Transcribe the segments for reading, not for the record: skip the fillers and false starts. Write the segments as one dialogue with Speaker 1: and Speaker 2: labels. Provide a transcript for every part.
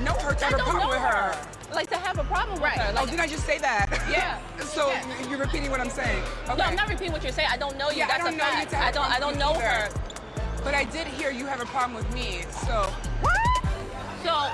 Speaker 1: know her to have a problem with her.
Speaker 2: Like to have a problem with her.
Speaker 1: Like, oh, did I just say that?
Speaker 2: Yeah.
Speaker 1: So you're repeating what I'm saying. Okay.
Speaker 2: No, I'm not repeating what you're saying. I don't know you.
Speaker 1: Yeah,
Speaker 2: That's
Speaker 1: I don't
Speaker 2: a
Speaker 1: know
Speaker 2: fact.
Speaker 1: you to have
Speaker 2: I don't know her.
Speaker 1: But I did hear you have a problem with me. So
Speaker 2: So.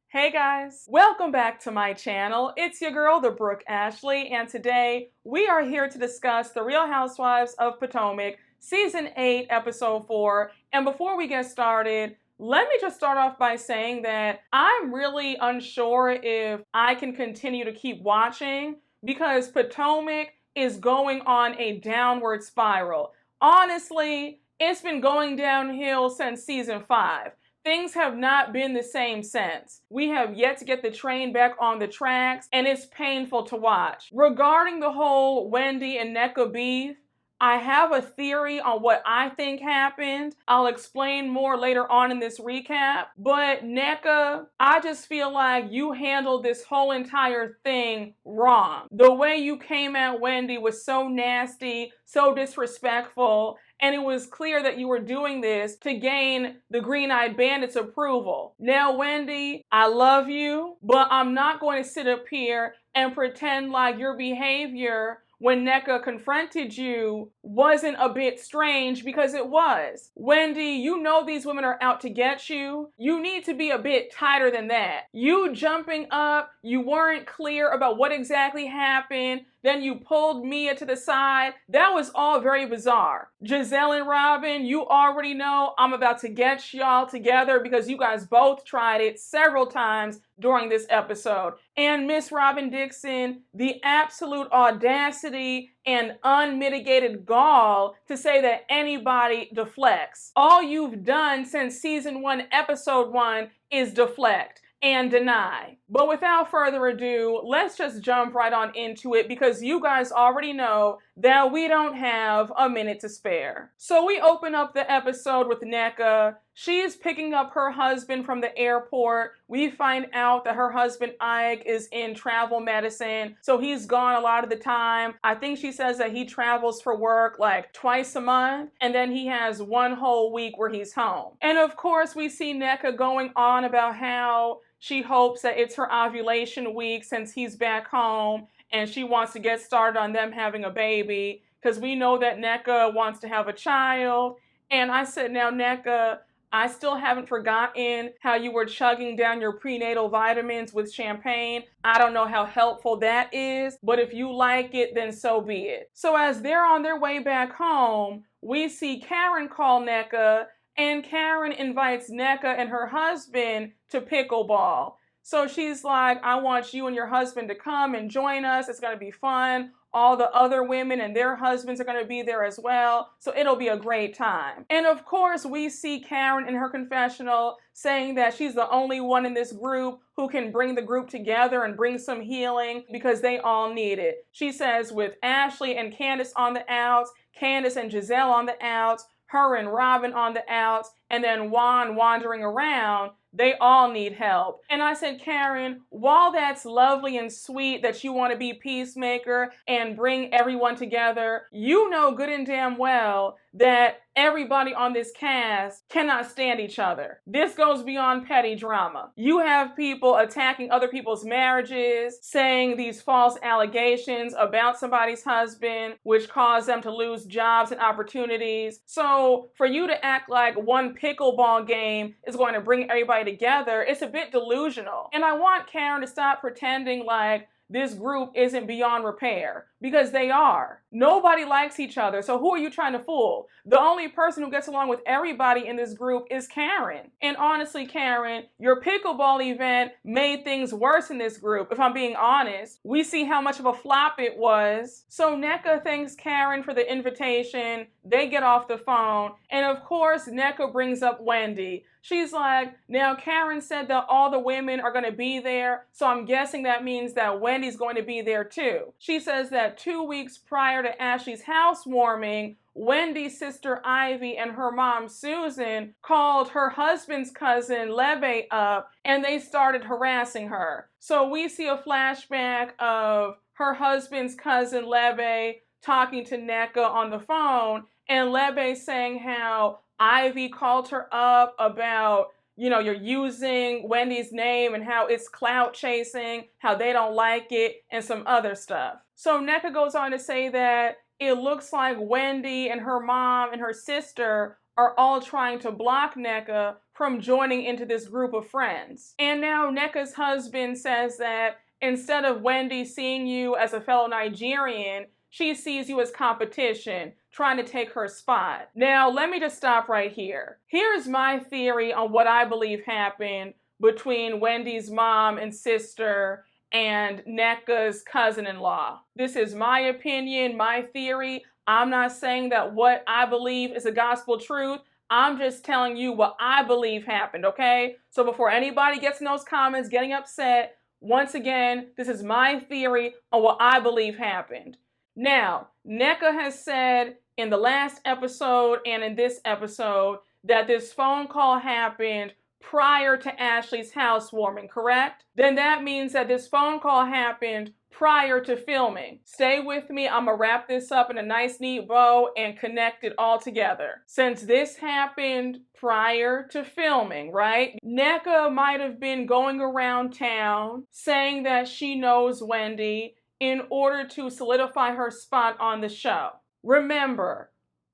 Speaker 3: Hey guys, welcome back to my channel. It's your girl, the Brooke Ashley, and today we are here to discuss The Real Housewives of Potomac, Season 8, Episode 4. And before we get started, let me just start off by saying that I'm really unsure if I can continue to keep watching because Potomac is going on a downward spiral. Honestly, it's been going downhill since Season 5. Things have not been the same since. We have yet to get the train back on the tracks, and it's painful to watch. Regarding the whole Wendy and Nneka beef, I have a theory on what I think happened. I'll explain more later on in this recap. But Nneka, I just feel like you handled this whole entire thing wrong. The way you came at Wendy was so nasty, so disrespectful. And it was clear that you were doing this to gain the Green-Eyed Bandit's approval. Now, Wendy, I love you, but I'm not going to sit up here and pretend like your behavior when Nneka confronted you wasn't a bit strange, because it was. Wendy, you know these women are out to get you. You need to be a bit tighter than that. You jumping up, you weren't clear about what exactly happened, then you pulled Mia to the side. That was all very bizarre. Gizelle and Robyn, you already know I'm about to get y'all together because you guys both tried it several times during this episode. And Miss Robyn Dixon, the absolute audacity and unmitigated gall to say that anybody deflects. All you've done since Season 1, Episode 1 is deflect and deny. But without further ado, let's just jump right on into it because you guys already know that we don't have a minute to spare. So we open up the episode with Nneka. She's picking up her husband from the airport. We find out that her husband Ike is in travel medicine, so he's gone a lot of the time. I think she says that he travels for work like twice a month, and then he has one whole week where he's home. And of course, we see Nneka going on about how she hopes that it's her ovulation week since he's back home, and she wants to get started on them having a baby, because we know that Nneka wants to have a child. And I said, now Nneka, I still haven't forgotten how you were chugging down your prenatal vitamins with champagne. I don't know how helpful that is, but if you like it, then so be it. So as they're on their way back home, we see Karen call Nneka, and Karen invites Nneka and her husband to pickleball. So she's like, I want you and your husband to come and join us. It's going to be fun. All the other women and their husbands are going to be there as well. So it'll be a great time. And of course, we see Karen in her confessional saying that she's the only one in this group who can bring the group together and bring some healing because they all need it. She says with Ashley and Candiace on the outs, Candiace and Gizelle on the outs, her and Robyn on the outs, and then Juan wandering around, they all need help. And I said, Karen, while that's lovely and sweet that you want to be peacemaker and bring everyone together, you know good and damn well that everybody on this cast cannot stand each other. This goes beyond petty drama. You have people attacking other people's marriages, saying these false allegations about somebody's husband, which cause them to lose jobs and opportunities. So for you to act like one pickleball game is going to bring everybody together, it's a bit delusional. And I want Karen to stop pretending like this group isn't beyond repair, because they are. Nobody likes each other, so who are you trying to fool? The only person who gets along with everybody in this group is Karen. And honestly, Karen, your pickleball event made things worse in this group, if I'm being honest. We see how much of a flop it was. So Nneka thanks Karen for the invitation. They get off the phone, and of course, Nneka brings up Wendy. She's like, now Karen said that all the women are going to be there, so I'm guessing that means that Wendy's going to be there too. She says that 2 weeks prior to Ashley's housewarming, Wendy's sister Ivy and her mom Susan called her husband's cousin Lebe up, and they started harassing her. So we see a flashback of her husband's cousin Lebe talking to Nneka on the phone, and Lebe saying how Ivy called her up about you're using Wendy's name and how it's clout chasing, how they don't like it, and some other stuff. So Nneka goes on to say that it looks like Wendy and her mom and her sister are all trying to block Nneka from joining into this group of friends. And now Nneka's husband says that instead of Wendy seeing you as a fellow Nigerian, she sees you as competition, trying to take her spot. Now, let me just stop right here. Here's my theory on what I believe happened between Wendy's mom and sister and Nneka's cousin-in-law. This is my opinion, my theory. I'm not saying that what I believe is the gospel truth. I'm just telling you what I believe happened, okay? So before anybody gets in those comments getting upset, once again, this is my theory on what I believe happened. Now, Nneka has said in the last episode and in this episode that this phone call happened prior to Ashley's housewarming, correct? Then that means that this phone call happened prior to filming. Stay with me, I'm gonna wrap this up in a nice neat bow and connect it all together. Since this happened prior to filming, right? Nneka might have been going around town saying that she knows Wendy in order to solidify her spot on the show. Remember,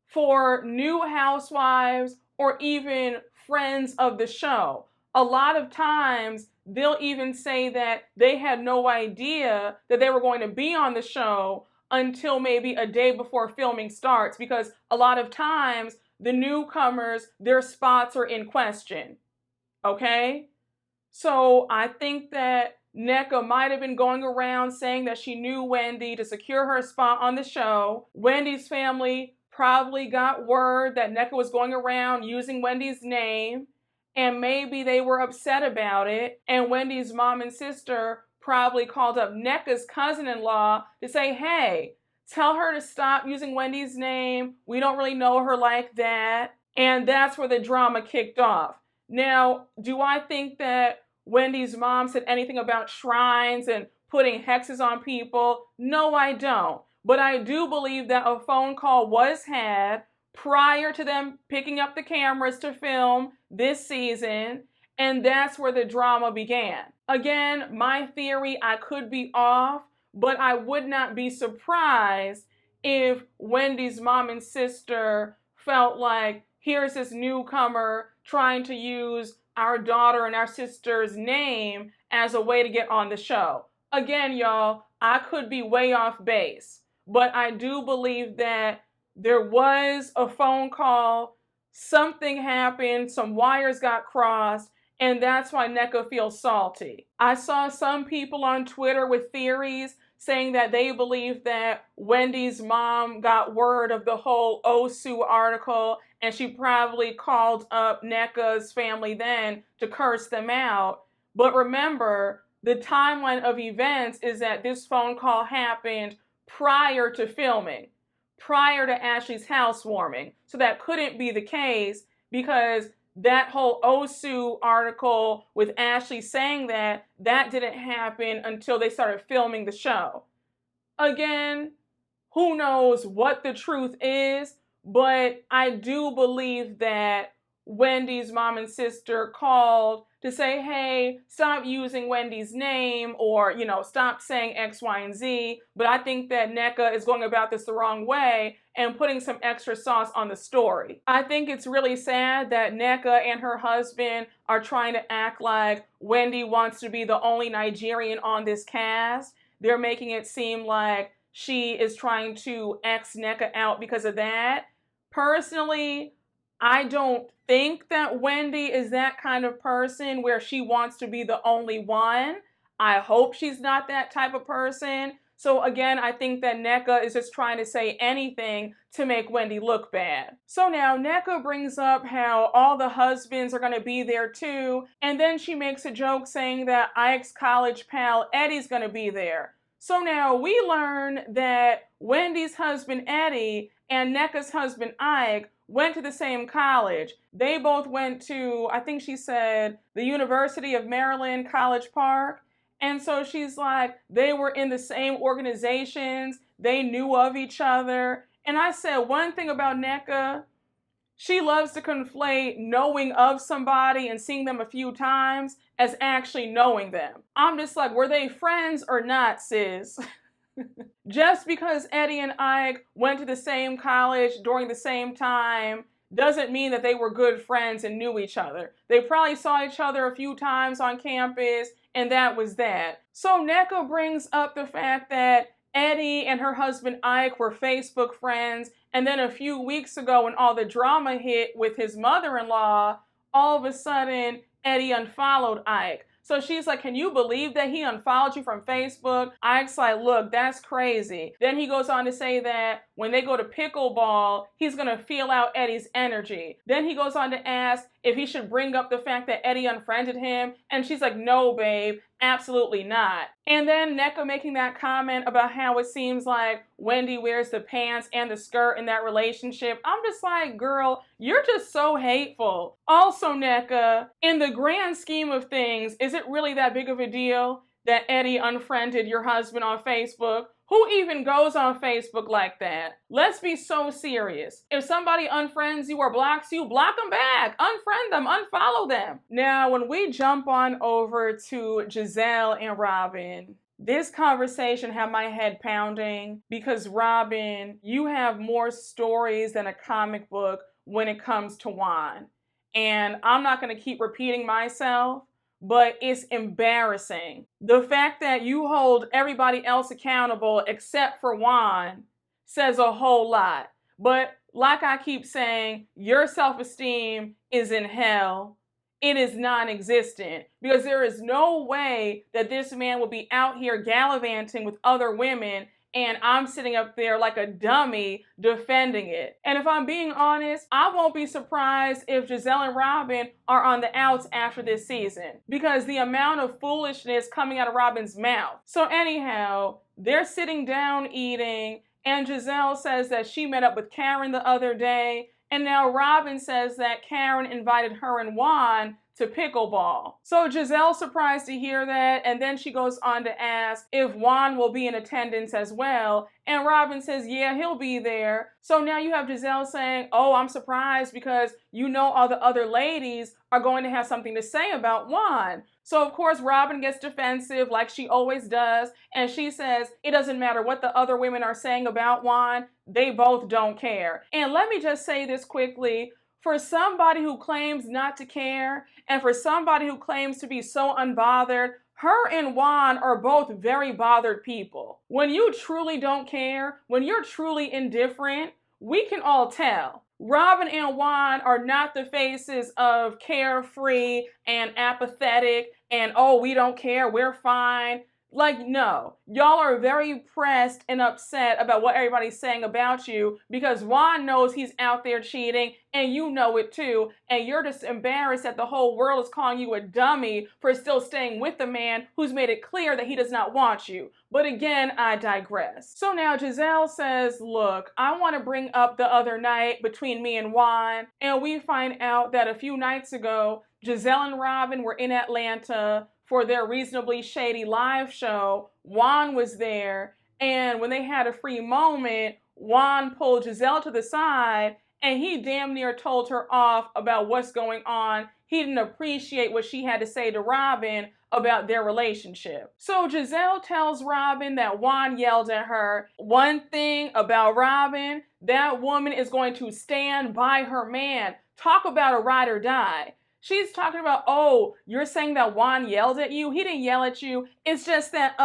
Speaker 3: for new housewives or even friends of the show, a lot of times they'll even say that they had no idea that they were going to be on the show until maybe a day before filming starts, because a lot of times the newcomers, their spots are in question. Okay? So I think that Nneka might have been going around saying that she knew Wendy to secure her spot on the show. Wendy's family probably got word that Nneka was going around using Wendy's name, and maybe they were upset about it. And Wendy's mom and sister probably called up Nneka's cousin-in-law to say, hey, tell her to stop using Wendy's name. We don't really know her like that. And that's where the drama kicked off. Now, do I think that Wendy's mom said anything about shrines and putting hexes on people? No, I don't. But I do believe that a phone call was had prior to them picking up the cameras to film this season, and that's where the drama began. Again, my theory, I could be off, but I would not be surprised if Wendy's mom and sister felt like, here's this newcomer trying to use our daughter and our sister's name as a way to get on the show. Again, y'all, I could be way off base, but I do believe that there was a phone call, something happened, some wires got crossed, and that's why Nneka feels salty. I saw some people on Twitter with theories saying that they believe that Wendy's mom got word of the whole Osu article and she probably called up Nneka's family then to curse them out. But remember, the timeline of events is that this phone call happened prior to filming, prior to Ashley's housewarming. So that couldn't be the case, because that whole Osu article with Ashley saying that didn't happen until they started filming the show. Again, who knows what the truth is, but I do believe that Wendy's mom and sister called to say, hey, stop using Wendy's name, or, stop saying X, Y, and Z. But I think that Nneka is going about this the wrong way and putting some extra sauce on the story. I think it's really sad that Nneka and her husband are trying to act like Wendy wants to be the only Nigerian on this cast. They're making it seem like she is trying to X Nneka out because of that. Personally, I don't think that Wendy is that kind of person where she wants to be the only one. I hope she's not that type of person. So again, I think that Nneka is just trying to say anything to make Wendy look bad. So now Nneka brings up how all the husbands are going to be there too. And then she makes a joke saying that Ike's college pal Eddie's going to be there. So now we learn that Wendy's husband Eddie and Nneka's husband Ike went to the same college. They both went to, I think she said, the University of Maryland, College Park. And so she's like, they were in the same organizations. They knew of each other. And I said one thing about Nneka, She loves to conflate knowing of somebody and seeing them a few times as actually knowing them. I'm just like, were they friends or not, sis? Just because Eddie and Ike went to the same college during the same time doesn't mean that they were good friends and knew each other. They probably saw each other a few times on campus, and that was that. So Nneka brings up the fact that Eddie and her husband Ike were Facebook friends, and then a few weeks ago when all the drama hit with his mother-in-law, all of a sudden Eddie unfollowed Ike. So she's like, can you believe that he unfollowed you from Facebook? Ike's like, look, that's crazy. Then he goes on to say that when they go to pickleball, he's going to feel out Eddie's energy. Then he goes on to ask if he should bring up the fact that Eddie unfriended him. And she's like, no, babe, absolutely not. And then Nneka making that comment about how it seems like Wendy wears the pants and the skirt in that relationship. I'm just like, girl, you're just so hateful. Also, Nneka, in the grand scheme of things, is it really that big of a deal that Eddie unfriended your husband on Facebook? Who even goes on Facebook like that? Let's be so serious. If somebody unfriends you or blocks you, block them back. Unfriend them, unfollow them. Now, when we jump on over to Gizelle and Robyn, this conversation had my head pounding because Robyn, you have more stories than a comic book when it comes to Juan. And I'm not going to keep repeating myself, but it's embarrassing. The fact that you hold everybody else accountable except for Juan says a whole lot. But like I keep saying, your self-esteem is in hell. It is non-existent because there is no way that this man will be out here gallivanting with other women and I'm sitting up there like a dummy defending it. And if I'm being honest, I won't be surprised if Gizelle and Robyn are on the outs after this season because the amount of foolishness coming out of Robyn's mouth. So anyhow, they're sitting down eating and Gizelle says that she met up with Karen the other day and now Robyn says that Karen invited her and Juan to pickleball. So Gizelle's surprised to hear that, and then she goes on to ask if Juan will be in attendance as well, and Robyn says, yeah, he'll be there. So now you have Gizelle saying, oh, I'm surprised because you know all the other ladies are going to have something to say about Juan. So of course Robyn gets defensive like she always does, and she says it doesn't matter what the other women are saying about Juan, they both don't care. And let me just say this quickly, for somebody who claims not to care, and for somebody who claims to be so unbothered, her and Juan are both very bothered people. When you truly don't care, when you're truly indifferent, we can all tell. Robyn and Juan are not the faces of carefree and apathetic and, oh, we don't care, we're fine. Like, no, y'all are very pressed and upset about what everybody's saying about you because Juan knows he's out there cheating and you know it too, and you're just embarrassed that the whole world is calling you a dummy for still staying with the man who's made it clear that he does not want you. But again, I digress. So now Gizelle says, look, I want to bring up the other night between me and Juan, and we find out that a few nights ago, Gizelle and Robyn were in Atlanta for their Reasonably Shady live show. Juan was there, and when they had a free moment, Juan pulled Gizelle to the side, and he damn near told her off about what's going on. He didn't appreciate what she had to say to Robyn about their relationship. So Gizelle tells Robyn that Juan yelled at her. One thing about Robyn, that woman is going to stand by her man. Talk about a ride or die. She's talking about, oh, you're saying that Juan yelled at you? He didn't yell at you. It's just that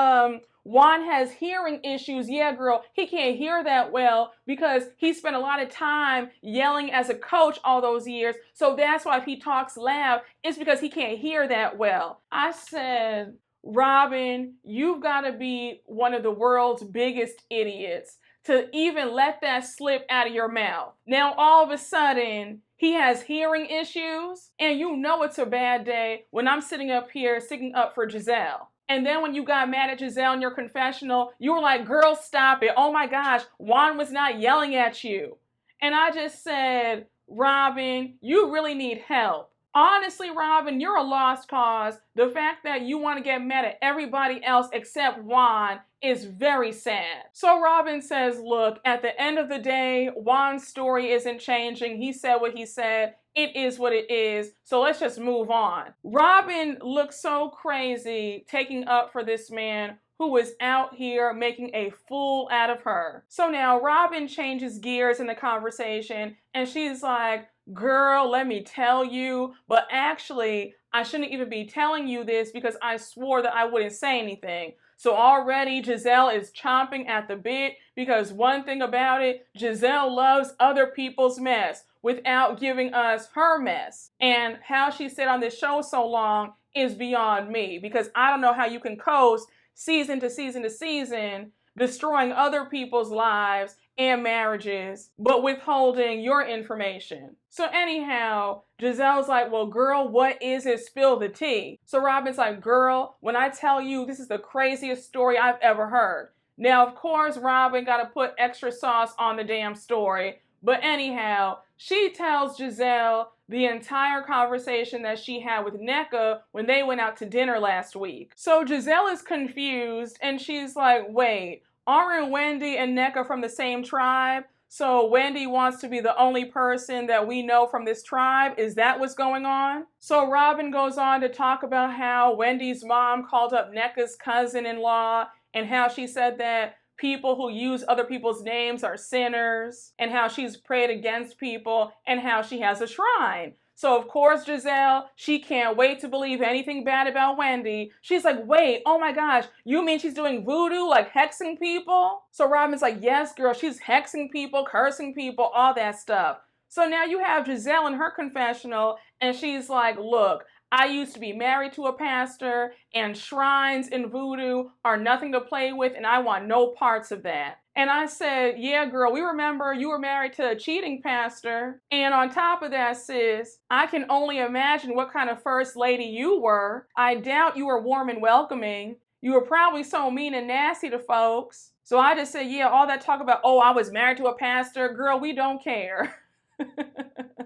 Speaker 3: Juan has hearing issues. Yeah, girl, he can't hear that well because he spent a lot of time yelling as a coach all those years. So that's why if he talks loud, it's because he can't hear that well. I said, Robyn, you've got to be one of the world's biggest idiots to even let that slip out of your mouth. Now, all of a sudden, he has hearing issues, and you know it's a bad day when I'm sitting up here sticking up for Gizelle. And then when you got mad at Gizelle in your confessional, you were like, girl, stop it. Oh my gosh, Juan was not yelling at you. And I just said, Robyn, you really need help. Honestly, Robyn, you're a lost cause. The fact that you want to get mad at everybody else except Juan is very sad. So Robyn says, look, at the end of the day, Juan's story isn't changing. He said what he said. It is what it is. So let's just move on. Robyn looks so crazy taking up for this man who was out here making a fool out of her. So now Robyn changes gears in the conversation and she's like, girl, let me tell you, but actually, I shouldn't even be telling you this because I swore that I wouldn't say anything. So already Gizelle is chomping at the bit because one thing about it, Gizelle loves other people's mess without giving us her mess. And how she stayed on this show so long is beyond me because I don't know how you can coast season to season to season, destroying other people's lives and marriages, but withholding your information. So anyhow, Gizelle's like, well, girl, what is it? Spill the tea. So Robyn's like, girl, when I tell you this is the craziest story I've ever heard. Now, of course, Robyn got to put extra sauce on the damn story. But anyhow, she tells Gizelle the entire conversation that she had with Nneka when they went out to dinner last week. So Gizelle is confused and she's like, wait, aren't Wendy and Nneka from the same tribe? So Wendy wants to be the only person that we know from this tribe? Is that what's going on? So Robyn goes on to talk about how Wendy's mom called up Nneka's cousin-in-law and how she said that people who use other people's names are sinners, and how she's prayed against people, and how she has a shrine. So of course, Gizelle, she can't wait to believe anything bad about Wendy. She's like, wait, oh my gosh, you mean she's doing voodoo, like hexing people? So Robyn's like, yes, girl, she's hexing people, cursing people, all that stuff. So now you have Gizelle in her confessional, and she's like, look, I used to be married to a pastor, and shrines and voodoo are nothing to play with, and I want no parts of that. And I said, yeah, girl, we remember you were married to a cheating pastor. And on top of that, sis, I can only imagine what kind of first lady you were. I doubt you were warm and welcoming. You were probably so mean and nasty to folks. So I just said, yeah, all that talk about, oh, I was married to a pastor. Girl, we don't care.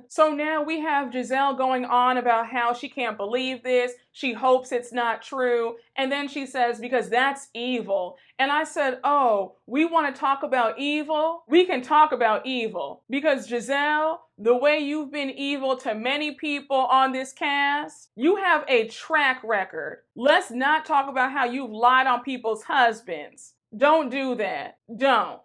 Speaker 3: So now we have Gizelle going on about how she can't believe this. She hopes it's not true. And then she says, because that's evil. And I said, oh, we want to talk about evil? We can talk about evil. Because Gizelle, the way you've been evil to many people on this cast, you have a track record. Let's not talk about how you've lied on people's husbands. Don't do that. Don't.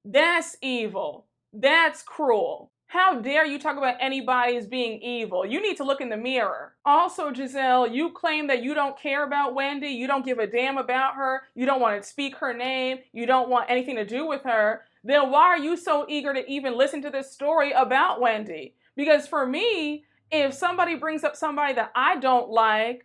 Speaker 3: That's evil. That's cruel. How dare you talk about anybody as being evil? You need to look in the mirror. Also, Gizelle, you claim that you don't care about Wendy. You don't give a damn about her. You don't want to speak her name. You don't want anything to do with her. Then why are you so eager to even listen to this story about Wendy? Because for me, if somebody brings up somebody that I don't like,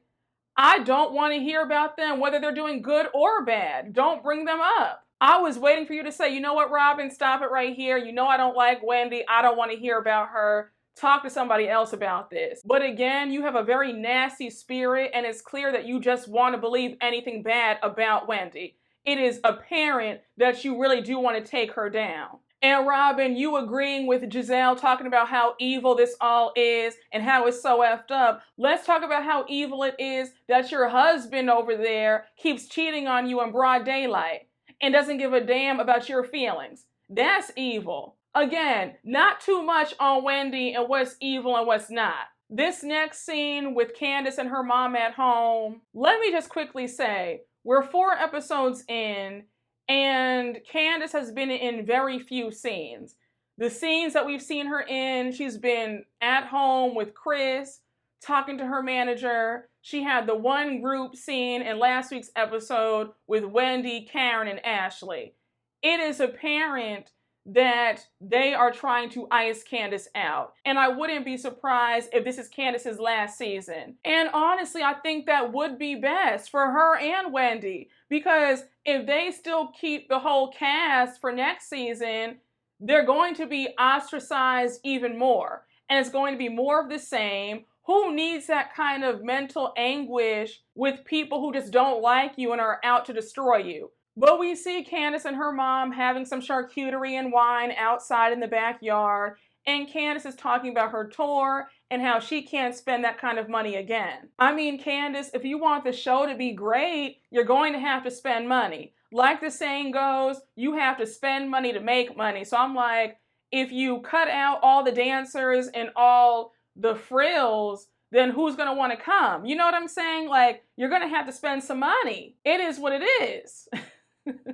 Speaker 3: I don't want to hear about them, whether they're doing good or bad. Don't bring them up. I was waiting for you to say, you know what, Robyn, stop it right here. You know I don't like Wendy. I don't want to hear about her. Talk to somebody else about this. But again, you have a very nasty spirit, and it's clear that you just want to believe anything bad about Wendy. It is apparent that you really do want to take her down. And Robyn, you agreeing with Gizelle, talking about how evil this all is and how it's so effed up. Let's talk about how evil it is that your husband over there keeps cheating on you in broad daylight and doesn't give a damn about your feelings. That's evil. Again, not too much on Wendy and what's evil and what's not. This next scene with Candiace and her mom at home, let me just quickly say, we're 4 episodes in, and Candiace has been in very few scenes. The scenes that we've seen her in, she's been at home with Chris, talking to her manager. She had the one group scene in last week's episode with Wendy, Karen, and Ashley. It is apparent that they are trying to ice Candiace out. And I wouldn't be surprised if this is Candiace's last season. And honestly, I think that would be best for her and Wendy. Because if they still keep the whole cast for next season, they're going to be ostracized even more. And it's going to be more of the same. Who needs that kind of mental anguish with people who just don't like you and are out to destroy you? But we see Candiace and her mom having some charcuterie and wine outside in the backyard, and Candiace is talking about her tour and how she can't spend that kind of money again. I mean, Candiace, if you want the show to be great, you're going to have to spend money. Like the saying goes, you have to spend money to make money. So I'm like, if you cut out all the dancers and all the frills, then who's going to want to come? You know what I'm saying? Like, you're going to have to spend some money. It is what it is.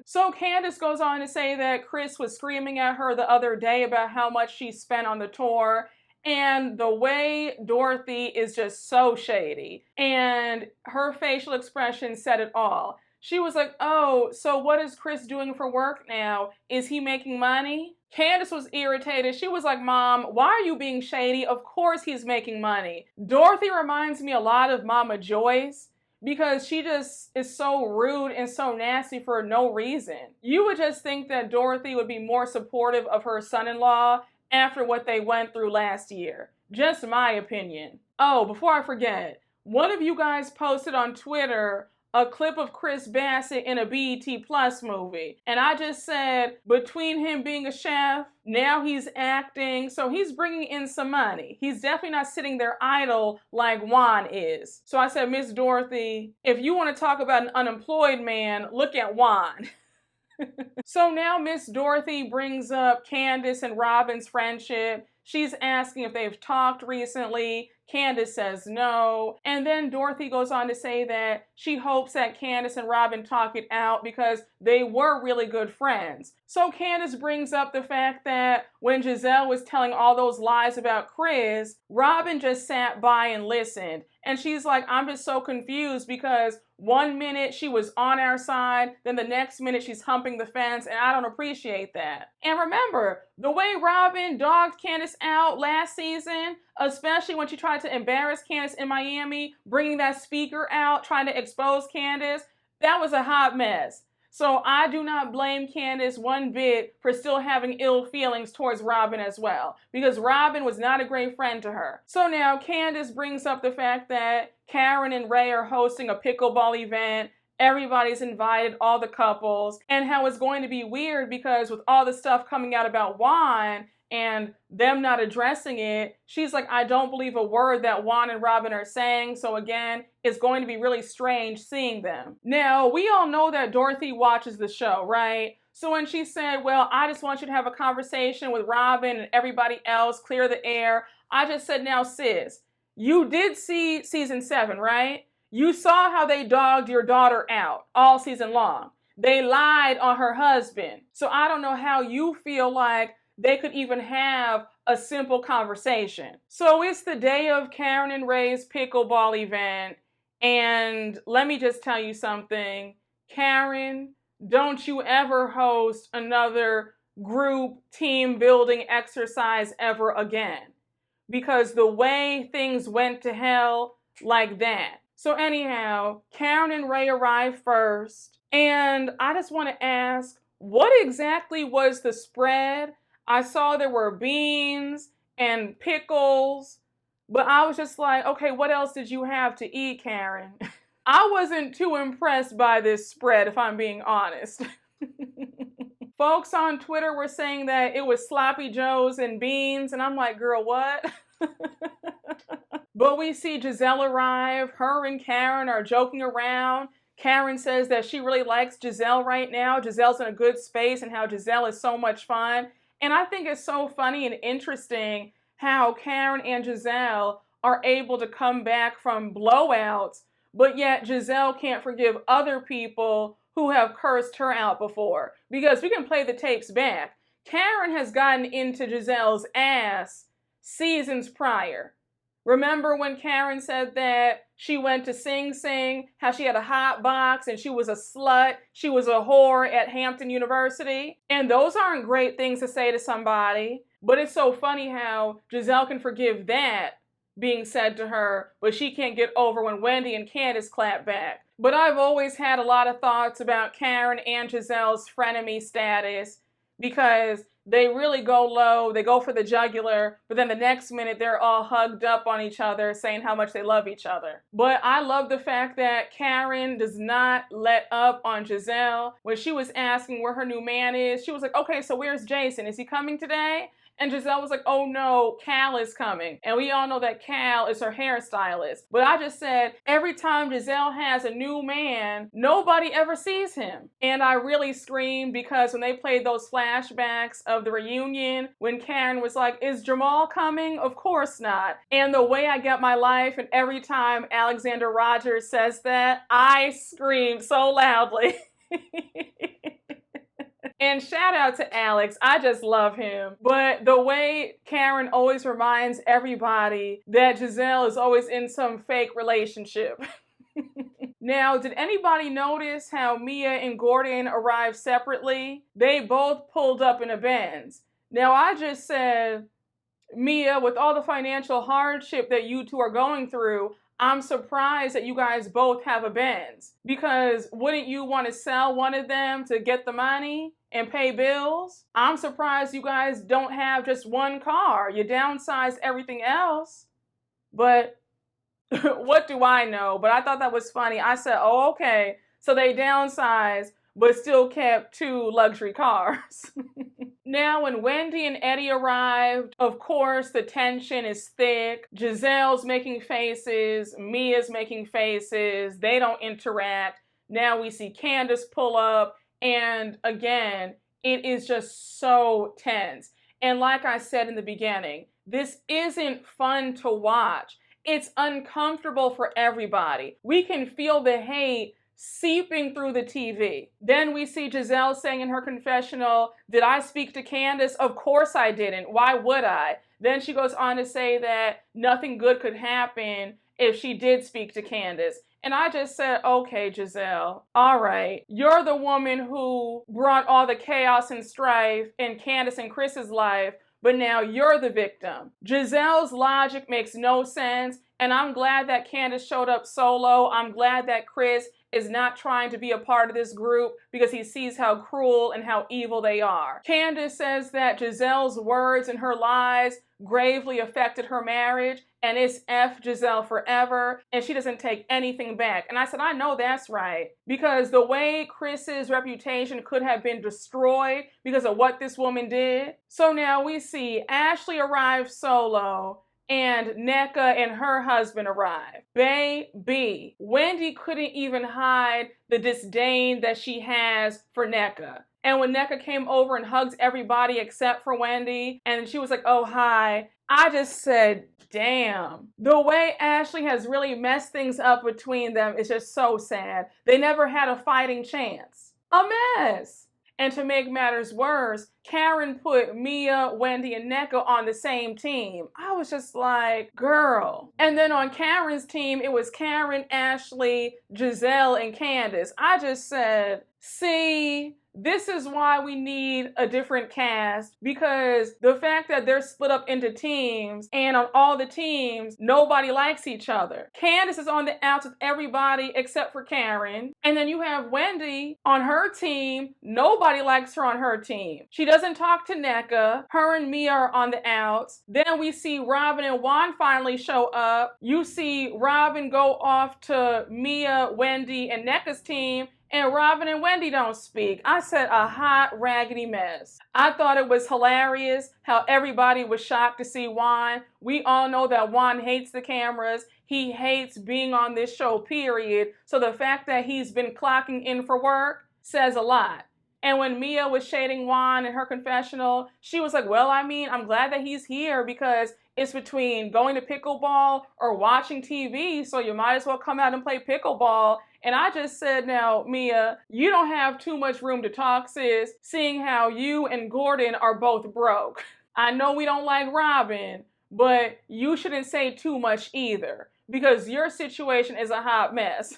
Speaker 3: So Candiace goes on to say that Chris was screaming at her the other day about how much she spent on the tour. And the way Dorothy is just so shady. And her facial expression said it all. She was like, oh, so what is Chris doing for work now? Is he making money? Candiace was irritated. She was like, Mom, why are you being shady? Of course he's making money. Dorothy reminds me a lot of Mama Joyce because she just is so rude and so nasty for no reason. You would just think that Dorothy would be more supportive of her son-in-law after what they went through last year. Just my opinion. Oh, before I forget, one of you guys posted on Twitter a clip of Chris Bassett in a BET Plus movie. And I just said, between him being a chef, now he's acting, so he's bringing in some money. He's definitely not sitting there idle like Juan is. So I said, Miss Dorothy, if you want to talk about an unemployed man, look at Juan. So now Miss Dorothy brings up Candiace and Robyn's friendship. She's asking if they've talked recently. Candiace says no. And then Dorothy goes on to say that she hopes that Candiace and Robyn talk it out because they were really good friends. So Candiace brings up the fact that when Gizelle was telling all those lies about Chris, Robyn just sat by and listened. And she's like, I'm just so confused because one minute she was on our side, then the next minute she's humping the fence, and I don't appreciate that. And remember, the way Robyn dogged Candiace out last season, especially when she tried to embarrass Candiace in Miami, bringing that speaker out, trying to expose Candiace, that was a hot mess. So I do not blame Candiace one bit for still having ill feelings towards Robyn as well, because Robyn was not a great friend to her. So now Candiace brings up the fact that Karen and Ray are hosting a pickleball event. Everybody's invited, all the couples, and how it's going to be weird because with all the stuff coming out about Juan and them not addressing it, she's like, I don't believe a word that Juan and Robyn are saying. So again, it's going to be really strange seeing them. Now, we all know that Dorothy watches the show, right? So when she said, well, I just want you to have a conversation with Robyn and everybody else, clear the air, I just said, now sis, you did see season 7, right? You saw how they dogged your daughter out all season long. They lied on her husband. So I don't know how you feel like they could even have a simple conversation. So it's the day of Karen and Ray's pickleball event. And let me just tell you something. Karen, don't you ever host another group team building exercise ever again. Because the way things went to hell like that. So anyhow, Karen and Ray arrived first. And I just want to ask, what exactly was the spread? I saw there were beans and pickles, but I was just like, okay, what else did you have to eat, Karen? I wasn't too impressed by this spread, if I'm being honest. Folks on Twitter were saying that it was sloppy joes and beans, and I'm like, girl, what? But we see Gizelle arrive. Her and Karen are joking around. Karen says that she really likes Gizelle right now. Gizelle's in a good space and how Gizelle is so much fun. And I think it's so funny and interesting how Karen and Gizelle are able to come back from blowouts, but yet Gizelle can't forgive other people who have cursed her out before. Because we can play the tapes back. Karen has gotten into Gizelle's ass seasons prior. Remember when Karen said that she went to Sing Sing, how she had a hot box and she was a slut, she was a whore at Hampton University? And those aren't great things to say to somebody. But it's so funny how Gizelle can forgive that being said to her, but she can't get over when Wendy and Candiace clap back. But I've always had a lot of thoughts about Karen and Gizelle's frenemy status because they really go low, they go for the jugular, but then the next minute they're all hugged up on each other saying how much they love each other. But I love the fact that Karen does not let up on Gizelle. When she was asking where her new man is, she was like, okay, so where's Jason? Is he coming today? And Gizelle was like, oh no, Cal is coming. And we all know that Cal is her hairstylist. But I just said, every time Gizelle has a new man, nobody ever sees him. And I really screamed because when they played those flashbacks of the reunion, when Karen was like, is Jamal coming? Of course not. And the way I get my life, and every time Alexander Rogers says that, I scream so loudly. And shout out to Alex, I just love him. But the way Karen always reminds everybody that Gizelle is always in some fake relationship. Now, did anybody notice how Mia and Gordon arrived separately? They both pulled up in a Benz. Now, I just said, Mia, with all the financial hardship that you two are going through, I'm surprised that you guys both have a Benz. Because wouldn't you want to sell one of them to get the money and pay bills? I'm surprised you guys don't have just one car. You downsized everything else. But what do I know? But I thought that was funny. I said, oh, okay. So they downsized, but still kept 2 luxury cars. Now, when Wendy and Eddie arrived, of course, the tension is thick. Gizelle's making faces. Mia's making faces. They don't interact. Now we see Candiace pull up. And again, it is just so tense. And like I said in the beginning, this isn't fun to watch. It's uncomfortable for everybody. We can feel the hate seeping through the TV. Then we see Gizelle saying in her confessional, did I speak to Candiace? Of course I didn't. Why would I? Then she goes on to say that nothing good could happen if she did speak to Candiace. And I just said, okay, Gizelle, all right. You're the woman who brought all the chaos and strife in Candiace and Chris's life, but now you're the victim. Gizelle's logic makes no sense, and I'm glad that Candiace showed up solo. I'm glad that Chris is not trying to be a part of this group because he sees how cruel and how evil they are. Candiace says that Gizelle's words and her lies gravely affected her marriage, and it's F Gizelle forever, and she doesn't take anything back. And I said, I know that's right, because the way Chris's reputation could have been destroyed because of what this woman did. So now we see Ashley arrive solo, and Nneka and her husband arrive. Baby, Wendy couldn't even hide the disdain that she has for Nneka. And when Nneka came over and hugged everybody except for Wendy, and she was like, oh, hi, I just said, damn. The way Ashley has really messed things up between them is just so sad. They never had a fighting chance. A mess. And to make matters worse, Karen put Mia, Wendy, and Nneka on the same team. I was just like, girl. And then on Karen's team, it was Karen, Ashley, Gizelle, and Candiace. I just said, see, this is why we need a different cast, because the fact that they're split up into teams, and on all the teams, nobody likes each other. Candiace is on the outs with everybody except for Karen. And then you have Wendy on her team. Nobody likes her on her team. She doesn't talk to Nneka. Her and Mia are on the outs. Then we see Robyn and Juan finally show up. You see Robyn go off to Mia, Wendy, and Nneka's team, and Robyn and Wendy don't speak. I said, a hot, raggedy mess. I thought it was hilarious how everybody was shocked to see Juan. We all know that Juan hates the cameras. He hates being on this show, period. So the fact that he's been clocking in for work says a lot. And when Mia was shading Juan in her confessional, she was like, well, I mean, I'm glad that he's here because it's between going to pickleball or watching TV, so you might as well come out and play pickleball. And I just said, now, Mia, you don't have too much room to talk, sis, seeing how you and Gordon are both broke. I know we don't like Robyn, but you shouldn't say too much either, because your situation is a hot mess.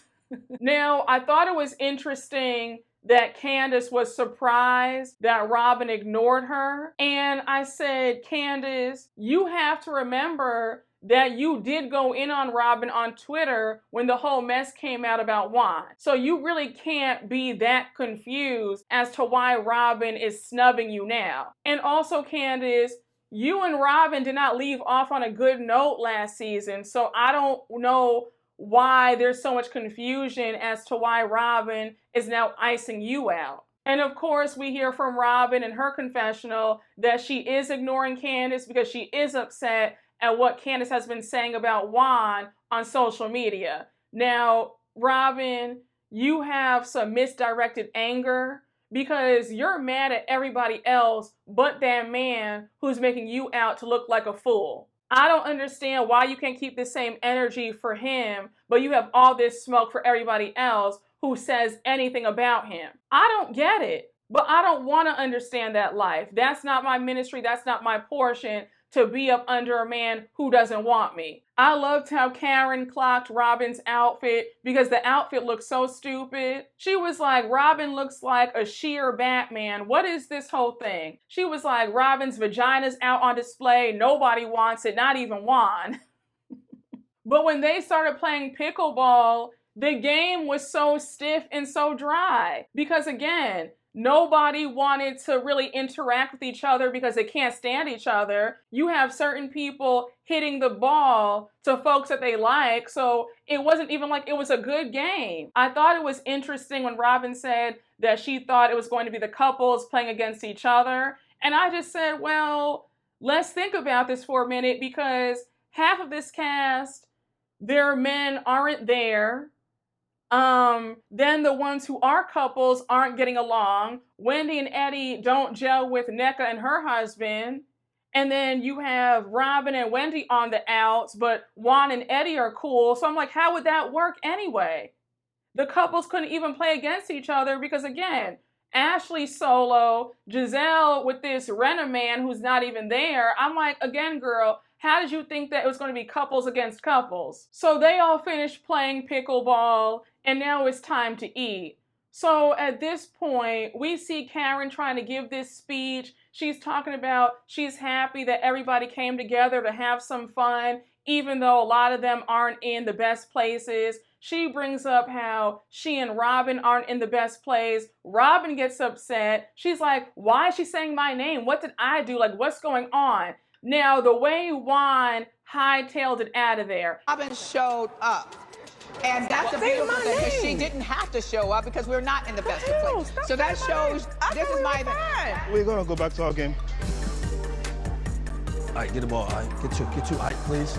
Speaker 3: Now, I thought it was interesting that Candiace was surprised that Robyn ignored her. And I said, Candiace, you have to remember that you did go in on Robyn on Twitter when the whole mess came out about Juan. So you really can't be that confused as to why Robyn is snubbing you now. And also, Candiace, you and Robyn did not leave off on a good note last season, so I don't know why there's so much confusion as to why Robyn is now icing you out. And of course, we hear from Robyn in her confessional that she is ignoring Candiace because she is upset at what Candiace has been saying about Juan on social media. Now, Robyn, you have some misdirected anger because you're mad at everybody else but that man who's making you out to look like a fool. I don't understand why you can't keep the same energy for him, but you have all this smoke for everybody else who says anything about him. I don't get it, but I don't want to understand that life. That's not my ministry. That's not my portion to be up under a man who doesn't want me. I loved how Karen clocked Robyn's outfit because the outfit looked so stupid. She was like, Robyn looks like a sheer Batman. What is this whole thing? She was like, Robyn's vagina's out on display. Nobody wants it, not even Juan. But when they started playing pickleball, the game was so stiff and so dry because, again, nobody wanted to really interact with each other because they can't stand each other. You have certain people hitting the ball to folks that they like, so it wasn't even like it was a good game. I thought it was interesting when Robyn said that she thought it was going to be the couples playing against each other, and I just said, well, let's think about this for a minute because half of this cast, their men aren't there. Then the ones who are couples aren't getting along. Wendy and Eddie don't gel with Nneka and her husband. And then you have Robyn and Wendy on the outs, but Juan and Eddie are cool. So I'm like, how would that work anyway? The couples couldn't even play against each other because, again, Ashley solo, Gizelle with this Rena man who's not even there. I'm like, again, girl, how did you think that it was going to be couples against couples? So they all finished playing pickleball, and now it's time to eat. So at this point, we see Karen trying to give this speech. She's talking about she's happy that everybody came together to have some fun, even though a lot of them aren't in the best places. She brings up how she and Robyn aren't in the best place. Robyn gets upset. She's like, why is she saying my name? What did I do? Like, what's going on? Now, the way Juan hightailed it out of there.
Speaker 4: Robyn showed up. And that's a beautiful thing because she didn't have to show up because we're not in the best of places. So that shows this is my event.
Speaker 5: We're gonna go back to our game.
Speaker 6: All right, get the ball. All right, get two, all right, please.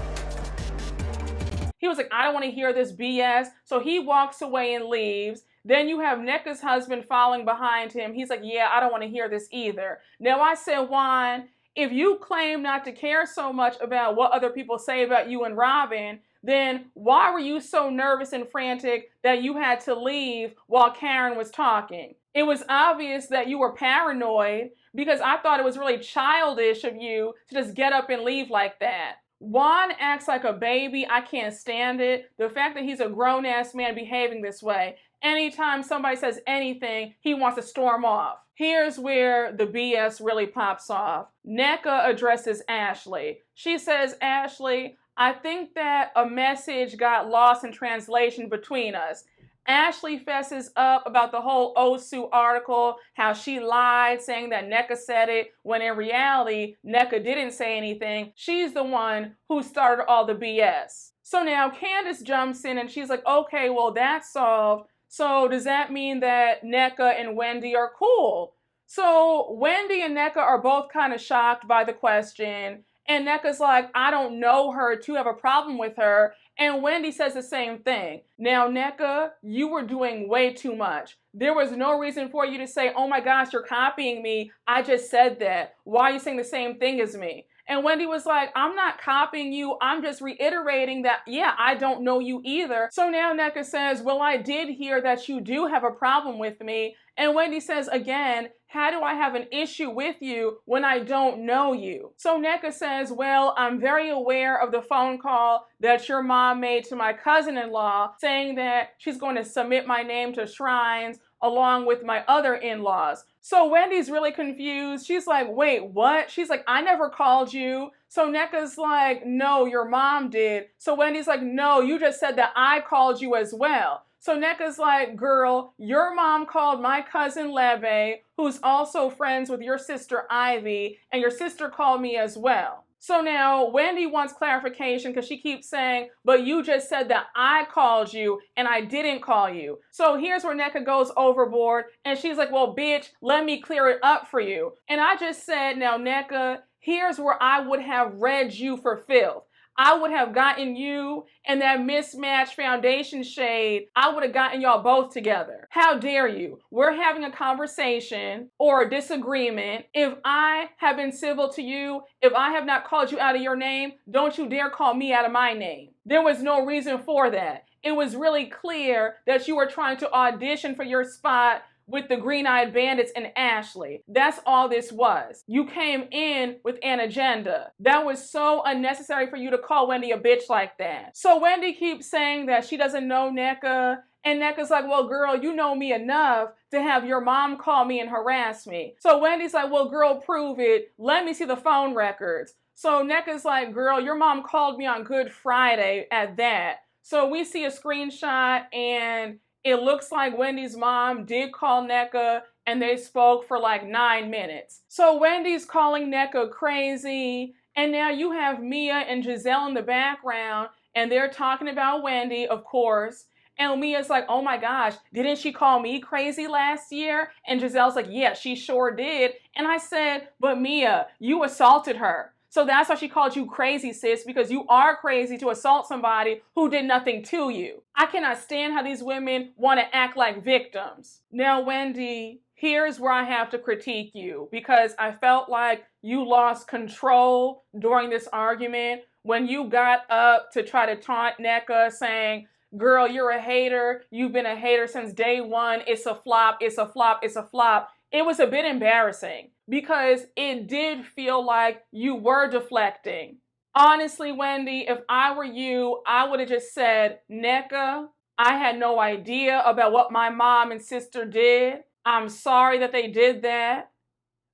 Speaker 3: He was like, I don't want to hear this BS. So he walks away and leaves. Then you have Nneka's husband following behind him. He's like, yeah, I don't want to hear this either. Now I said, Juan, if you claim not to care so much about what other people say about you and Robyn, then why were you so nervous and frantic that you had to leave while Karen was talking? It was obvious that you were paranoid because I thought it was really childish of you to just get up and leave like that. Juan acts like a baby. I can't stand it. The fact that he's a grown-ass man behaving this way. Anytime somebody says anything, he wants to storm off. Here's where the BS really pops off. Nneka addresses Ashley. She says, Ashley, I think that a message got lost in translation between us. Ashley fesses up about the whole Osu article, how she lied saying that Nneka said it, when in reality, Nneka didn't say anything. She's the one who started all the BS. So now Candiace jumps in and she's like, okay, well, that's solved. So does that mean that Nneka and Wendy are cool? So Wendy and Nneka are both kind of shocked by the question. And Nneka's like, I don't know her to have a problem with her. And Wendy says the same thing. Now, Nneka, you were doing way too much. There was no reason for you to say, oh my gosh, you're copying me. I just said that. Why are you saying the same thing as me? And Wendy was like, I'm not copying you. I'm just reiterating that, yeah, I don't know you either. So now Nneka says, well, I did hear that you do have a problem with me. And Wendy says, again, how do I have an issue with you when I don't know you? So Nneka says, well, I'm very aware of the phone call that your mom made to my cousin-in-law saying that she's going to submit my name to shrines along with my other in-laws. So Wendy's really confused. She's like, wait, what? She's like, I never called you. So Nneka's like, no, your mom did. So Wendy's like, no, you just said that I called you as well. So Nneka's like, girl, your mom called my cousin Leve, who's also friends with your sister Ivy, and your sister called me as well. So now Wendy wants clarification because she keeps saying, but you just said that I called you and I didn't call you. So here's where Nneka goes overboard and she's like, well, bitch, let me clear it up for you. And I just said, now, Nneka, here's where I would have read you for filth. I would have gotten you and that mismatched foundation shade, I would have gotten y'all both together. How dare you? We're having a conversation or a disagreement. If I have been civil to you, if I have not called you out of your name, don't you dare call me out of my name. There was no reason for that. It was really clear that you were trying to audition for your spot with the Green-Eyed Bandits and Ashley. That's all this was. You came in with an agenda. That was so unnecessary for you to call Wendy a bitch like that. So Wendy keeps saying that she doesn't know Nneka, and Nneka's like, well, girl, you know me enough to have your mom call me and harass me. So Wendy's like, well, girl, prove it. Let me see the phone records. So Nneka's like, girl, your mom called me on Good Friday at that. So we see a screenshot and it looks like Wendy's mom did call Nneka and they spoke for like 9 minutes. So Wendy's calling Nneka crazy. And now you have Mia and Gizelle in the background and they're talking about Wendy, of course. And Mia's like, oh my gosh, didn't she call me crazy last year? And Giselle's like, yeah, she sure did. And I said, but Mia, you assaulted her. So that's why she called you crazy, sis, because you are crazy to assault somebody who did nothing to you. I cannot stand how these women want to act like victims. Now, Wendy, here's where I have to critique you because I felt like you lost control during this argument when you got up to try to taunt Nneka saying, girl, you're a hater. You've been a hater since day one. It's a flop. It's a flop. It's a flop. It was a bit embarrassing because it did feel like you were deflecting. Honestly, Wendy, if I were you, I would have just said, Nneka, I had no idea about what my mom and sister did. I'm sorry that they did that,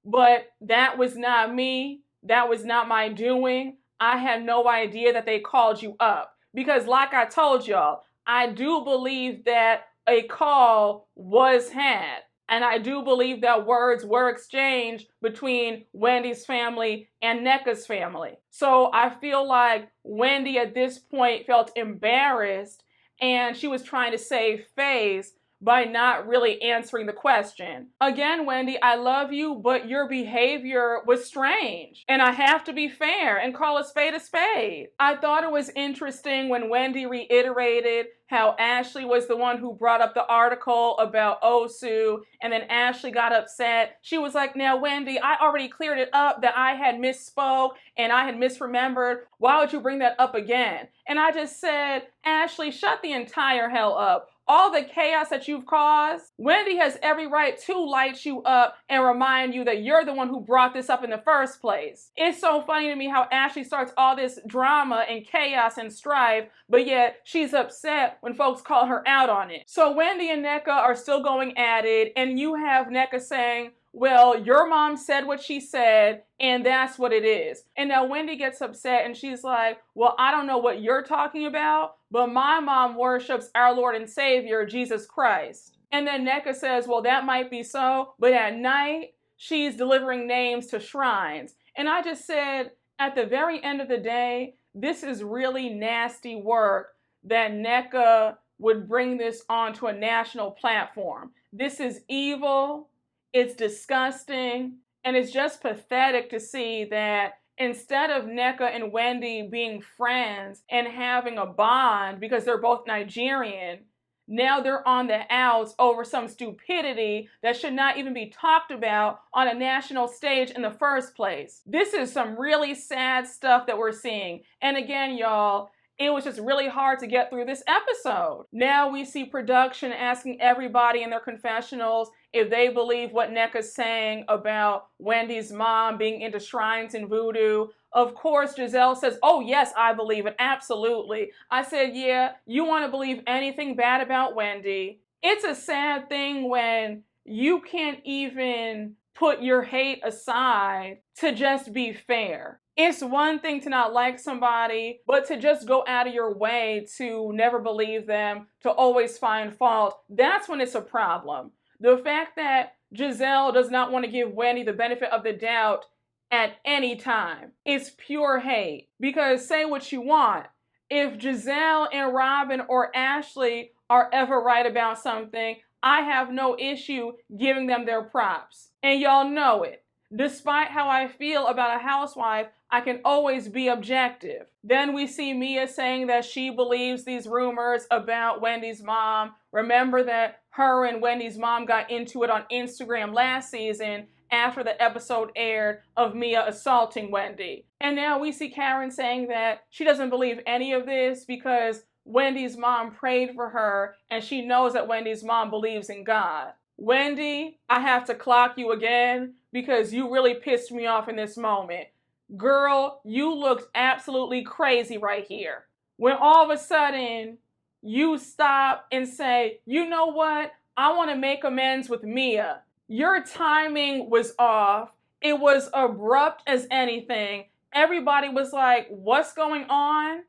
Speaker 3: but that was not me. That was not my doing. I had no idea that they called you up because like I told y'all, I do believe that a call was had. And I do believe that words were exchanged between Wendy's family and Nneka's family. So I feel like Wendy at this point felt embarrassed and she was trying to save face by not really answering the question. Again, Wendy, I love you, but your behavior was strange. And I have to be fair and call a spade a spade. I thought it was interesting when Wendy reiterated how Ashley was the one who brought up the article about Osu, and then Ashley got upset. She was like, now, Wendy, I already cleared it up that I had misspoke and I had misremembered. Why would you bring that up again? And I just said, Ashley, shut the entire hell up. All the chaos that you've caused, Wendy has every right to light you up and remind you that you're the one who brought this up in the first place. It's so funny to me how Ashley starts all this drama and chaos and strife, but yet she's upset when folks call her out on it. So Wendy and Nneka are still going at it, and you have Nneka saying, well, your mom said what she said, and that's what it is. And now Wendy gets upset and she's like, well, I don't know what you're talking about, but my mom worships our Lord and Savior, Jesus Christ. And then Nneka says, well, that might be so, but at night, she's delivering names to shrines. And I just said, at the very end of the day, this is really nasty work that Nneka would bring this onto a national platform. This is evil. It's disgusting, and it's just pathetic to see that instead of Nneka and Wendy being friends and having a bond because they're both Nigerian, now they're on the outs over some stupidity that should not even be talked about on a national stage in the first place. This is some really sad stuff that we're seeing. And again, y'all, it was just really hard to get through this episode. Now we see production asking everybody in their confessionals if they believe what Nneka's saying about Wendy's mom being into shrines and voodoo. Of course, Gizelle says, oh yes, I believe it, absolutely. I said, yeah, you want to believe anything bad about Wendy. It's a sad thing when you can't even put your hate aside to just be fair. It's one thing to not like somebody, but to just go out of your way to never believe them, to always find fault, that's when it's a problem. The fact that Gizelle does not want to give Wendy the benefit of the doubt at any time. It's pure hate. Because say what you want, if Gizelle and Robyn or Ashley are ever right about something, I have no issue giving them their props. And y'all know it. Despite how I feel about a housewife, I can always be objective. Then we see Mia saying that she believes these rumors about Wendy's mom. Remember that her and Wendy's mom got into it on Instagram last season after the episode aired of Mia assaulting Wendy. And now we see Karen saying that she doesn't believe any of this because Wendy's mom prayed for her and she knows that Wendy's mom believes in God. Wendy, I have to clock you again because you really pissed me off in this moment. Girl, you looked absolutely crazy right here. When all of a sudden you stop and say, you know what? I want to make amends with Mia. Your timing was off. It was abrupt as anything. Everybody was like, what's going on?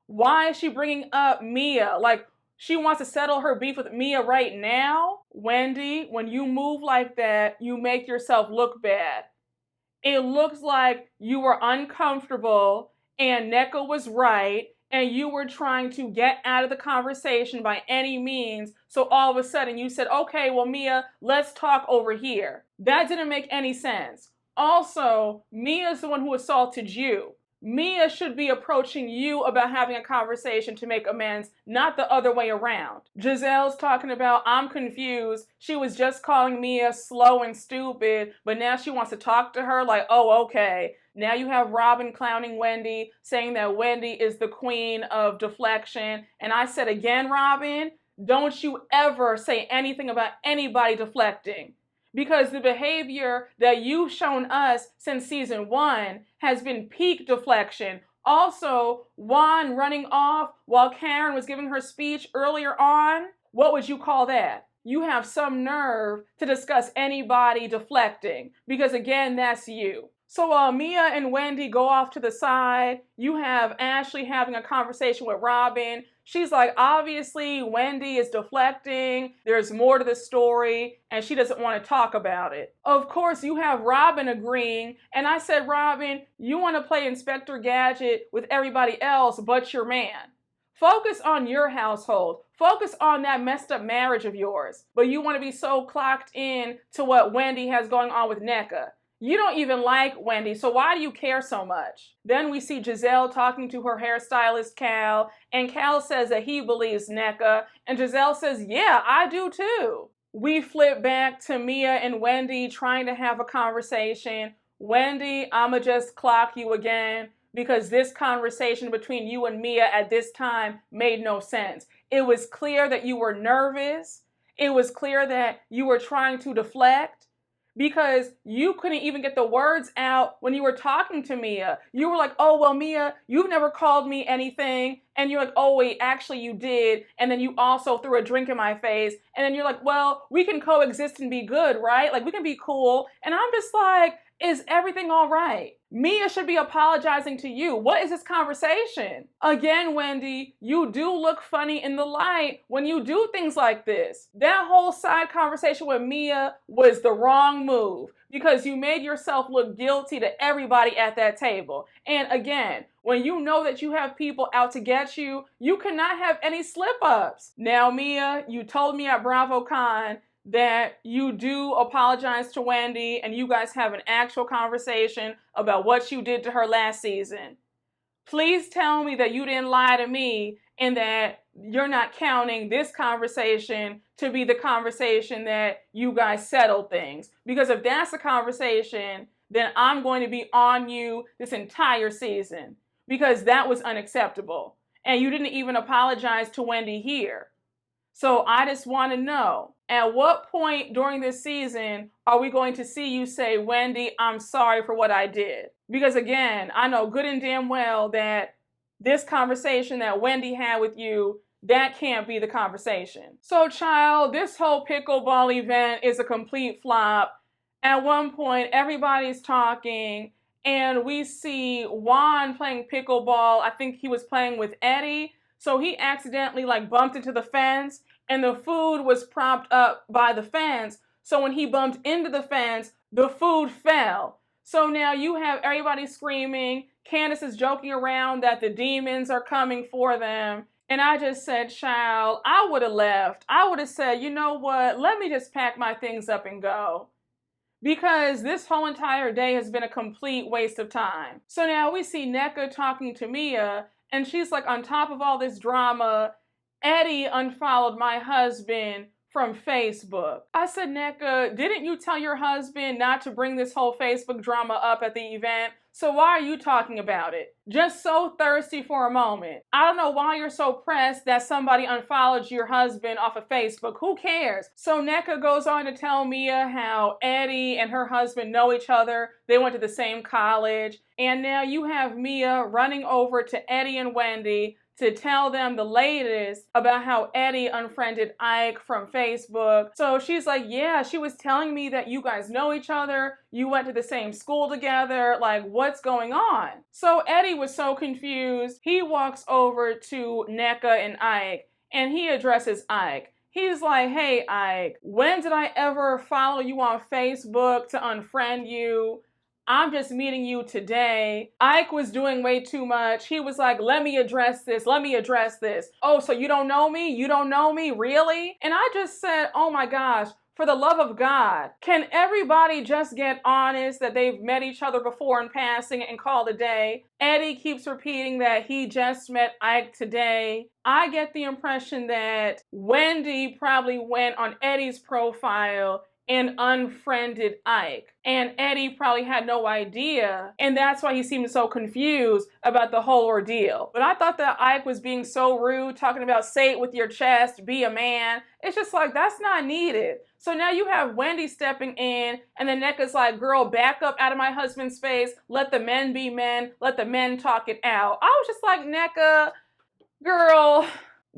Speaker 3: Why is she bringing up Mia? Like, she wants to settle her beef with Mia right now? Wendy, when you move like that, you make yourself look bad. It looks like you were uncomfortable and Nneka was right and you were trying to get out of the conversation by any means. So all of a sudden you said, okay, well, Mia, let's talk over here. That didn't make any sense. Also, Mia's the one who assaulted you. Mia should be approaching you about having a conversation to make amends, not the other way around. Gizelle's talking about, I'm confused. She was just calling Mia slow and stupid, but now she wants to talk to her like, oh, okay. Now you have Robyn clowning Wendy, saying that Wendy is the queen of deflection. And I said again, Robyn, don't you ever say anything about anybody deflecting. Because the behavior that you've shown us since season 1 has been peak deflection. Also, Juan running off while Karen was giving her speech earlier on. What would you call that? You have some nerve to discuss anybody deflecting. Because again, that's you. So while Mia and Wendy go off to the side, you have Ashley having a conversation with Robyn. She's like, obviously, Wendy is deflecting. There's more to the story, and she doesn't want to talk about it. Of course, you have Robyn agreeing, and I said, Robyn, you want to play Inspector Gadget with everybody else but your man. Focus on your household. Focus on that messed up marriage of yours. But you want to be so clocked in to what Wendy has going on with Nneka. You don't even like Wendy, so why do you care so much? Then we see Gizelle talking to her hairstylist, Cal, and Cal says that he believes Nneka, and Gizelle says, yeah, I do too. We flip back to Mia and Wendy trying to have a conversation. Wendy, I'ma just clock you again because this conversation between you and Mia at this time made no sense. It was clear that you were nervous. It was clear that you were trying to deflect. Because you couldn't even get the words out when you were talking to Mia. You were like, oh, well, Mia, you've never called me anything. And you're like, oh, wait, actually you did. And then you also threw a drink in my face. And then you're like, well, we can coexist and be good, right? Like, we can be cool. And I'm just like, is everything all right? Mia should be apologizing to you. What is this conversation? Again, Wendy, you do look funny in the light when you do things like this. That whole side conversation with Mia was the wrong move because you made yourself look guilty to everybody at that table. And again, when you know that you have people out to get you, you cannot have any slip-ups. Now, Mia, you told me at BravoCon that you do apologize to Wendy and you guys have an actual conversation about what you did to her last season. Please tell me that you didn't lie to me and that you're not counting this conversation to be the conversation that you guys settled things. Because if that's the conversation, then I'm going to be on you this entire season because that was unacceptable. And you didn't even apologize to Wendy here. So I just want to know, at what point during this season are we going to see you say, Wendy, I'm sorry for what I did? Because again, I know good and damn well that this conversation that Wendy had with you, that can't be the conversation. So child, this whole pickleball event is a complete flop. At one point, everybody's talking and we see Juan playing pickleball. I think he was playing with Eddie. So he accidentally bumped into the fence and the food was propped up by the fence. So when he bumped into the fence, the food fell. So now you have everybody screaming. Candiace is joking around that the demons are coming for them. And I just said, child, I would have left. I would have said, you know what? Let me just pack my things up and go. Because this whole entire day has been a complete waste of time. So now we see Nneka talking to Mia, and she's like, on top of all this drama, Eddie unfollowed my husband from Facebook. I said, Nneka, didn't you tell your husband not to bring this whole Facebook drama up at the event? So why are you talking about it? Just so thirsty for a moment. I don't know why you're so pressed that somebody unfollowed your husband off of Facebook. Who cares? So Nneka goes on to tell Mia how Eddie and her husband know each other. They went to the same college. And now you have Mia running over to Eddie and Wendy to tell them the latest about how Eddie unfriended Ike from Facebook. So she's like, yeah, she was telling me that you guys know each other. You went to the same school together. Like, what's going on? So Eddie was so confused. He walks over to Nneka and Ike, and he addresses Ike. He's like, hey, Ike, when did I ever follow you on Facebook to unfriend you? I'm just meeting you today. Ike was doing way too much. He was like, let me address this. Let me address this. Oh, so you don't know me? You don't know me? Really? And I just said, oh my gosh, for the love of God, can everybody just get honest that they've met each other before in passing and call it a day? Eddie keeps repeating that he just met Ike today. I get the impression that Wendy probably went on Eddie's profile and unfriended Ike. And Eddie probably had no idea, and that's why he seemed so confused about the whole ordeal. But I thought that Ike was being so rude, talking about say it with your chest, be a man. It's just like, that's not needed. So now you have Wendy stepping in, and then Nneka's like, girl, back up out of my husband's face. Let the men be men. Let the men talk it out. I was just like, Nneka, girl,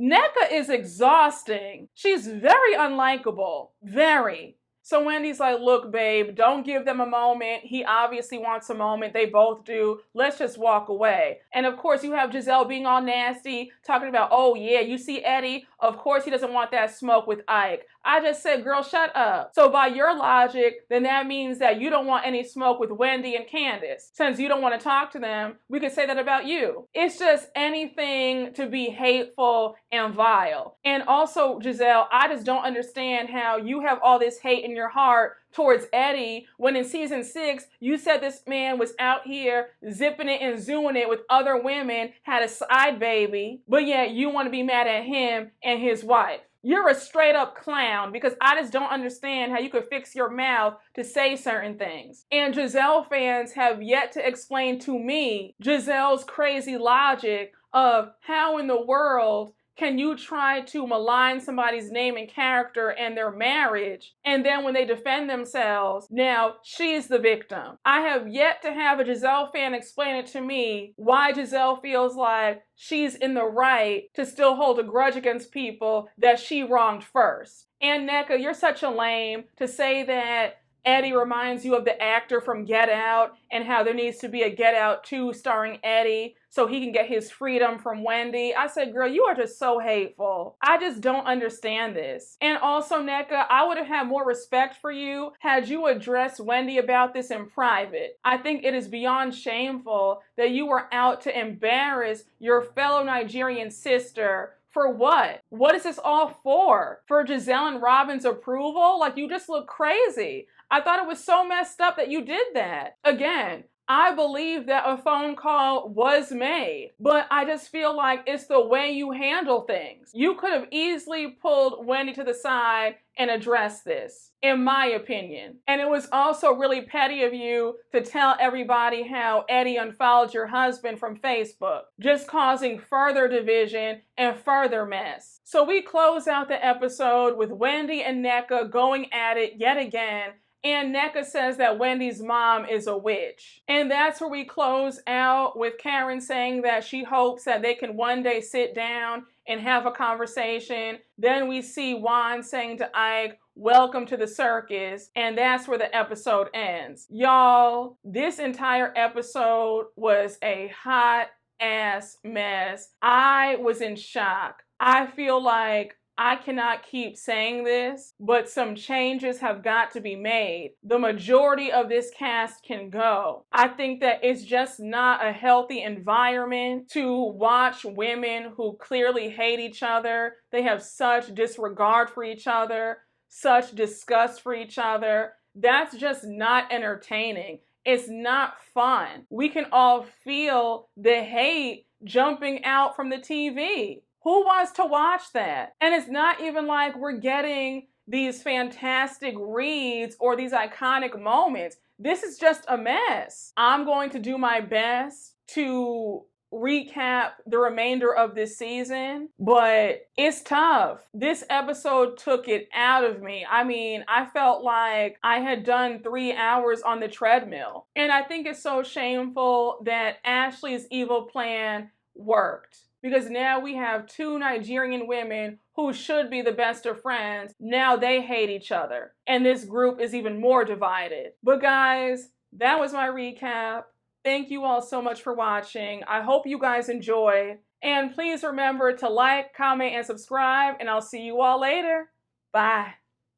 Speaker 3: Nneka is exhausting. She's very unlikable. Very. So Wendy's like, look, babe, don't give them a moment. He obviously wants a moment. They both do. Let's just walk away. And of course, you have Gizelle being all nasty, talking about, oh yeah, you see Eddie? Of course he doesn't want that smoke with Ike. I just said, girl, shut up. So by your logic, then that means that you don't want any smoke with Wendy and Candiace. Since you don't want to talk to them, we could say that about you. It's just anything to be hateful and vile. And also, Gizelle, I just don't understand how you have all this hate in your heart towards Eddie when in season 6 you said this man was out here zipping it and zooing it with other women, had a side baby, but yet you want to be mad at him and his wife. You're a straight up clown, because I just don't understand how you could fix your mouth to say certain things. And Gizelle fans have yet to explain to me Gizelle's crazy logic of how in the world can you try to malign somebody's name and character and their marriage, and then when they defend themselves, now she's the victim. I have yet to have a Gizelle fan explain it to me why Gizelle feels like she's in the right to still hold a grudge against people that she wronged first. And Nneka, you're such a lame to say that Eddie reminds you of the actor from Get Out and how there needs to be a Get Out 2 starring Eddie so he can get his freedom from Wendy. I said, girl, you are just so hateful. I just don't understand this. And also, Nneka, I would have had more respect for you had you addressed Wendy about this in private. I think it is beyond shameful that you were out to embarrass your fellow Nigerian sister. For what? What is this all for? For Gizelle and Robyn's approval? Like, you just look crazy. I thought it was so messed up that you did that. Again, I believe that a phone call was made, but I just feel like it's the way you handle things. You could have easily pulled Wendy to the side and addressed this, in my opinion. And it was also really petty of you to tell everybody how Eddie unfollowed your husband from Facebook, just causing further division and further mess. So we close out the episode with Wendy and Nneka going at it yet again. And Nneka says that Wendy's mom is a witch. And that's where we close out with Karen saying that she hopes that they can one day sit down and have a conversation. Then we see Juan saying to Ike, welcome to the circus. And that's where the episode ends. Y'all, this entire episode was a hot ass mess. I was in shock. I feel like I cannot keep saying this, but some changes have got to be made. The majority of this cast can go. I think that it's just not a healthy environment to watch women who clearly hate each other. They have such disregard for each other, such disgust for each other. That's just not entertaining. It's not fun. We can all feel the hate jumping out from the TV. Who wants to watch that? And it's not even like we're getting these fantastic reads or these iconic moments. This is just a mess. I'm going to do my best to recap the remainder of this season, but it's tough. This episode took it out of me. I mean, I felt like I had done 3 hours on the treadmill. And I think it's so shameful that Ashley's evil plan worked, because now we have 2 Nigerian women who should be the best of friends. Now they hate each other, and this group is even more divided. But guys, that was my recap. Thank you all so much for watching. I hope you guys enjoyed. And please remember to like, comment, and subscribe, and I'll see you all later. Bye.